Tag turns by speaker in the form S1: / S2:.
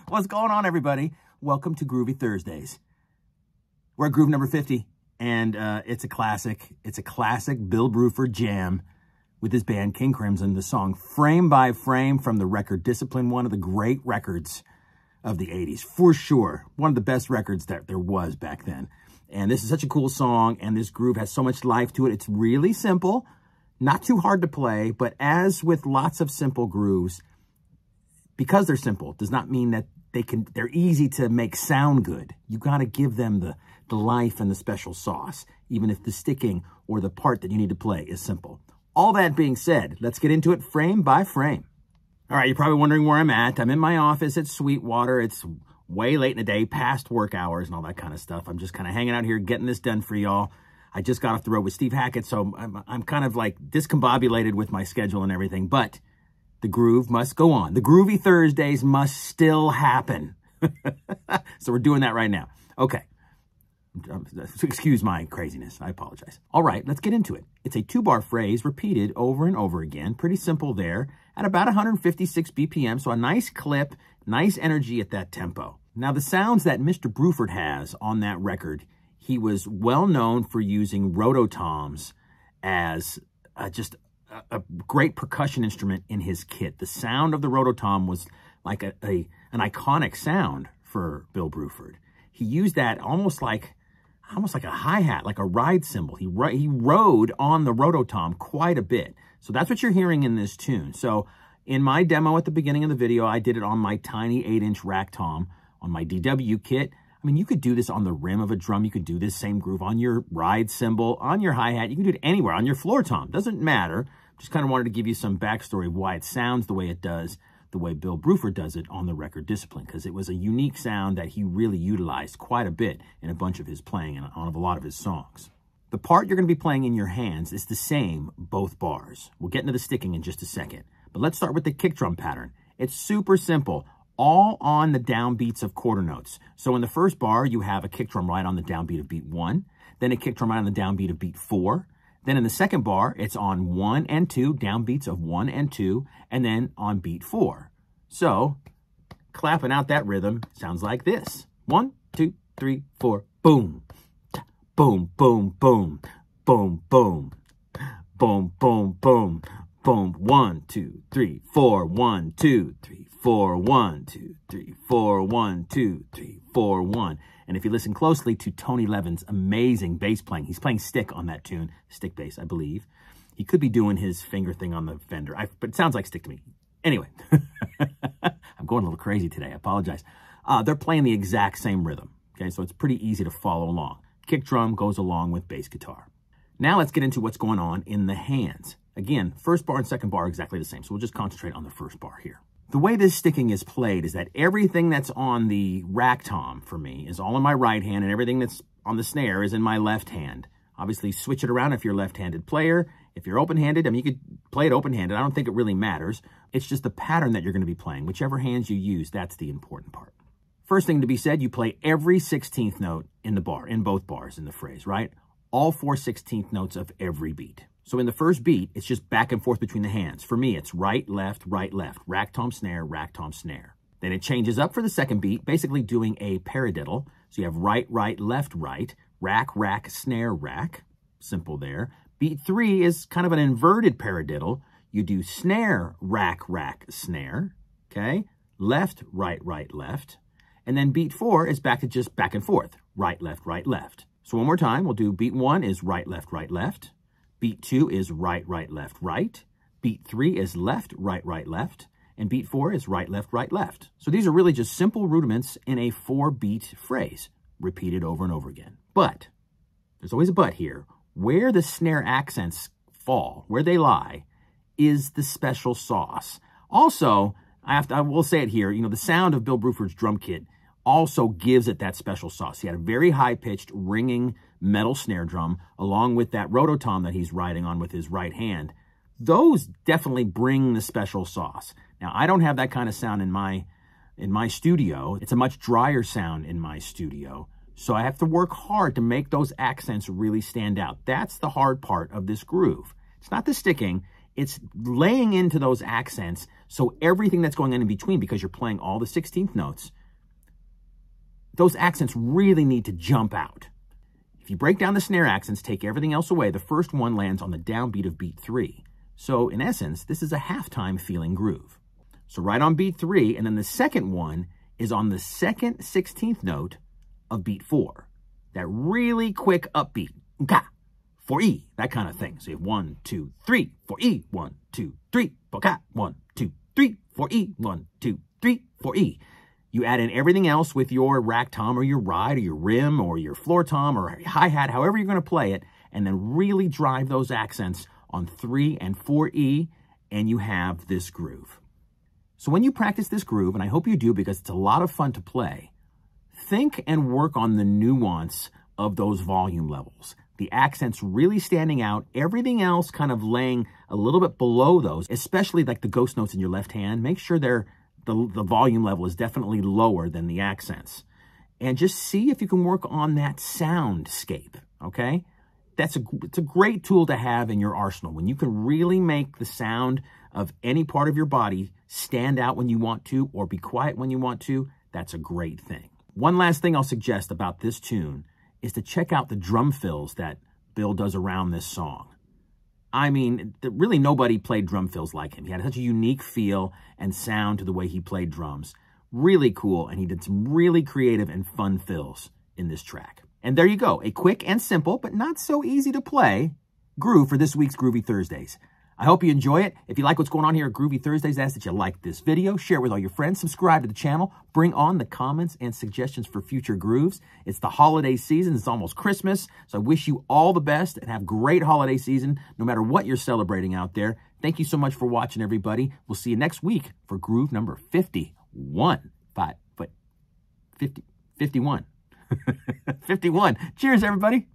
S1: What's going on, everybody? Welcome to Groovy Thursdays. We're at groove number 50, and it's a classic. It's a classic Bill Bruford jam with his band King Crimson, the song Frame by Frame from the record Discipline, one of the great records of the 80s, for sure. One of the best records that there was back then. And this is such a cool song, and this groove has so much life to it. It's really simple, not too hard to play, but as with lots of simple grooves, because they're simple, does not mean that they're easy to make sound good. You got to give them the life and the special sauce, even if the sticking or the part that you need to play is simple. All that being said, let's get into it frame by frame. All right, you're probably wondering where I'm at. I'm in my office at Sweetwater. It's way late in the day, past work hours and all that kind of stuff. I'm just kind of hanging out here, getting this done for y'all. I just got off the road with Steve Hackett, so I'm kind of like discombobulated with my schedule and everything, but the groove must go on. The Groovy Thursdays must still happen. So we're doing that right now. Okay. Excuse my craziness. I apologize. All right, let's get into it. It's a 2-bar phrase repeated over and over again. Pretty simple there at about 156 BPM. So a nice clip, nice energy at that tempo. Now the sounds that Mr. Bruford has on that record, he was well known for using rototoms as just a great percussion instrument in his kit. The sound of the rototom was like an iconic sound for Bill Bruford. He used that almost like a hi-hat, like a ride cymbal. He rode on the rototom quite a bit. So that's what you're hearing in this tune. So in my demo at the beginning of the video, I did it on my tiny 8-inch rack tom on my DW kit. I mean, you could do this on the rim of a drum. You could do this same groove on your ride cymbal, on your hi-hat. You can do it anywhere, on your floor tom. Doesn't matter. Just kind of wanted to give you some backstory of why it sounds the way it does, the way Bill Bruford does it on the record Discipline, because it was a unique sound that he really utilized quite a bit in a bunch of his playing and on a lot of his songs. The part you're going to be playing in your hands is the same, both bars. We'll get into the sticking in just a second, but let's start with the kick drum pattern. It's super simple, all on the downbeats of quarter notes. So in the first bar, you have a kick drum right on the downbeat of beat 1, then a kick drum right on the downbeat of beat 4, then in the second bar, it's on 1 and 2, downbeats of 1 and 2, and then on beat 4. So, clapping out that rhythm sounds like this. 1, 2, 3, 4, boom. Boom, boom, boom. Boom, boom. Boom, boom, boom. Boom, 1, 2, 3, 4, 1, 2, 3, 4, 1, 2, 3, 4, 1, 2, 3, 4, 1. And if you listen closely to Tony Levin's amazing bass playing, he's playing stick on that tune, stick bass, I believe. He could be doing his finger thing on the Fender, but it sounds like stick to me. Anyway, I'm going a little crazy today. I apologize. They're playing the exact same rhythm, okay? So it's pretty easy to follow along. Kick drum goes along with bass guitar. Now let's get into what's going on in the hands. Again, first bar and second bar are exactly the same, so we'll just concentrate on the first bar here. The way this sticking is played is that everything that's on the rack tom for me is all in my right hand, and everything that's on the snare is in my left hand. Obviously, switch it around if you're a left-handed player. If you're open-handed, I mean, you could play it open-handed. I don't think it really matters. It's just the pattern that you're going to be playing. Whichever hands you use, that's the important part. First thing to be said, you play every 16th note in the bar, in both bars in the phrase, right? All 4 16th notes of every beat. So in the first beat, it's just back and forth between the hands. For me, it's right, left, rack, tom, snare, rack, tom, snare. Then it changes up for the second beat, basically doing a paradiddle. So you have right, left, rack, snare, rack. Simple there. Beat 3 is kind of an inverted paradiddle. You do snare, rack, snare, okay? Left, right, left. And then beat 4 is back to just back and forth, right, left. So one more time, we'll do beat 1 is right, left. Beat 2 is right, left. Beat 3 is left, left. And beat 4 is right, left. So these are really just simple rudiments in a 4-beat phrase, repeated over and over again. But, there's always a but here, where the snare accents fall, where they lie, is the special sauce. Also, I will say it here, you know, the sound of Bill Bruford's drum kit also gives it that special sauce. He had a very high-pitched, ringing metal snare drum, along with that rototom that he's riding on with his right hand. Those definitely bring the special sauce. Now, I don't have that kind of sound in my studio. It's a much drier sound in my studio. So I have to work hard to make those accents really stand out. That's the hard part of this groove. It's not the sticking. it's laying into those accents, so everything that's going on in between, because you're playing all the 16th notes, those accents really need to jump out. If you break down the snare accents, take everything else away, the first one lands on the downbeat of beat 3. So in essence, this is a halftime feeling groove. So right on beat 3, and then the second one is on the second 16th note of beat 4. That really quick upbeat. 4E, that kind of thing. So you have 1, 2, 3, 4E, 1, 2, 3, 4, 1, 2, 3, 4E, 1, 2, 3, 4E. You add in everything else with your rack tom or your ride or your rim or your floor tom or hi-hat, however you're going to play it, and then really drive those accents on 3 and 4E, and you have this groove. So when you practice this groove, and I hope you do because it's a lot of fun to play, think and work on the nuance of those volume levels. The accents really standing out, everything else kind of laying a little bit below those, especially like the ghost notes in your left hand. Make sure the volume level is definitely lower than the accents. And just see if you can work on that soundscape, okay? It's a great tool to have in your arsenal. When you can really make the sound of any part of your body stand out when you want to or be quiet when you want to, that's a great thing. One last thing I'll suggest about this tune is to check out the drum fills that Bill does around this song. I mean, really nobody played drum fills like him. He had such a unique feel and sound to the way he played drums. Really cool, and he did some really creative and fun fills in this track. And there you go, a quick and simple, but not so easy to play, groove for this week's Groovy Thursdays. I hope you enjoy it. If you like what's going on here at Groovy Thursdays, I ask that you like this video, share it with all your friends, subscribe to the channel, bring on the comments and suggestions for future grooves. It's the holiday season. It's almost Christmas, so I wish you all the best and have a great holiday season, no matter what you're celebrating out there. Thank you so much for watching, everybody. We'll see you next week for groove number 51. 51. 51. Cheers, everybody.